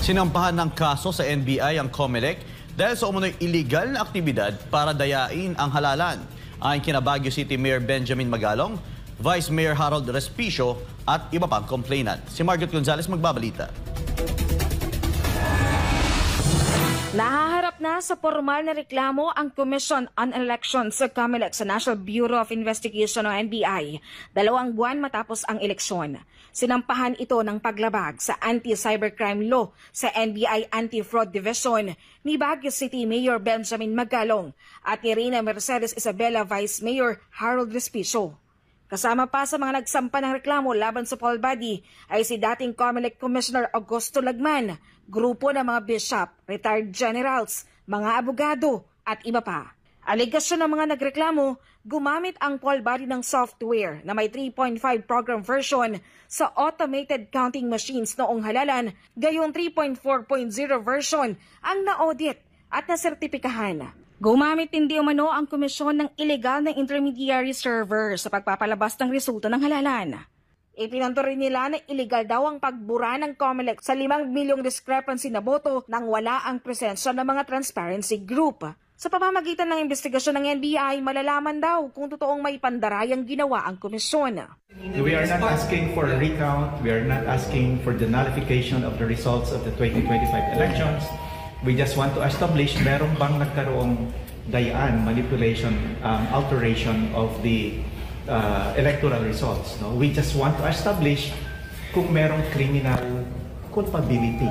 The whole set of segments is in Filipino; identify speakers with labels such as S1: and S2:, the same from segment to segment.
S1: Sinampahan ng kaso sa NBI ang COMELEC dahil sa umunoy illegal na aktibidad para dayain ang halalan. Ayon kina Baguio City Mayor Benjamin Magalong, Vice Mayor Harold Respicio at iba pang complainant. Si Margaret Gonzalez magbabalita.
S2: Nahaharap na sa formal na reklamo ang Commission on Elections sa COMELEC sa National Bureau of Investigation o NBI, 2 buwan matapos ang eleksyon. Sinampahan ito ng paglabag sa anti-cybercrime law sa NBI Anti-Fraud Division ni Baguio City Mayor Benjamin Magalong at ni Reyna Mercedes Isabela Vice Mayor Harold Respicio. Kasama pa sa mga nagsampa ng reklamo laban sa poll body ay si dating COMELEC Commissioner Augusto Lagman, grupo ng mga bishop, retired generals, mga abogado at iba pa. Alegasyon ng mga nagreklamo, gumamit ang poll body ng software na may 3.5 program version sa automated counting machines noong halalan, gayong 3.4.0 version ang na-audit at nasertipikahan. Gumamit hindi umano ang komisyon ng illegal na intermediary server sa pagpapalabas ng resulta ng halalan. Ipinanto rin nila na illegal daw ang pagbura ng COMELEC sa 5 milyong discrepancy na boto nang wala ang presensya ng mga transparency group. Sa pamamagitan ng investigasyon ng NBI, malalaman daw kung totoong may pandarayang ginawa ang komisyon.
S3: We are not asking for a recount. We are not asking for the nullification of the results of the 2025 elections. We just want to establish meron bang nagkaroong dayaan, manipulation, alteration of the electoral results. No? We just want to establish kung merong criminal culpability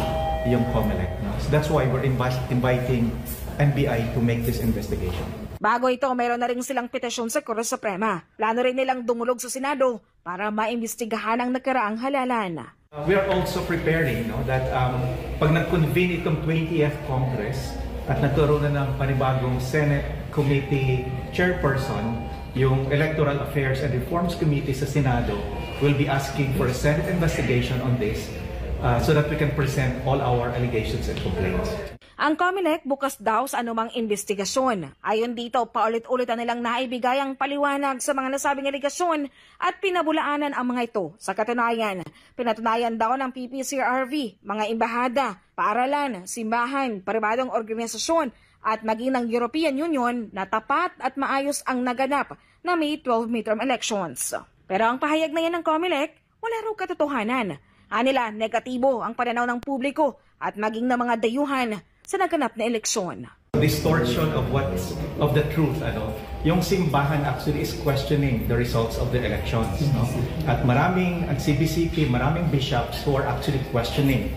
S3: yung COMELEC. No? So that's why we're inviting NBI to make this investigation.
S2: Bago ito, meron na rin silang petisyon sa Korte Suprema. Plano rin nilang dumulog sa Senado para maimbestigahan ang nakaraang halalan.
S3: We are also preparing that pag nag-convene itong 20th Congress at nagkaroon na ng panibagong Senate Committee Chairperson, yung Electoral Affairs and Reforms Committee sa Senado will be asking for a Senate investigation on this so that we can present all our allegations and complaints.
S2: Ang COMELEC bukas daw sa anumang investigasyon. Ayon dito, paulit-ulit na nilang naibigay ang paliwanag sa mga nasabing aligasyon at pinabulaanan ang mga ito. Sa katunayan, pinatunayan daw ng PPCRV, mga embahada, paaralan, simbahan, pribadong organisasyon at maging ng European Union na tapat at maayos ang naganap na May 12 midterm elections. Pero ang pahayag na yan ng COMELEC, wala raw katotohanan. Anila, negatibo ang pananaw ng publiko at maging ng mga dayuhan sa naganap na eleksyon.
S3: Distortion of the truth, yung simbahan actually is questioning the results of the elections, no? At maraming ang CBCP, maraming bishops who are actually questioning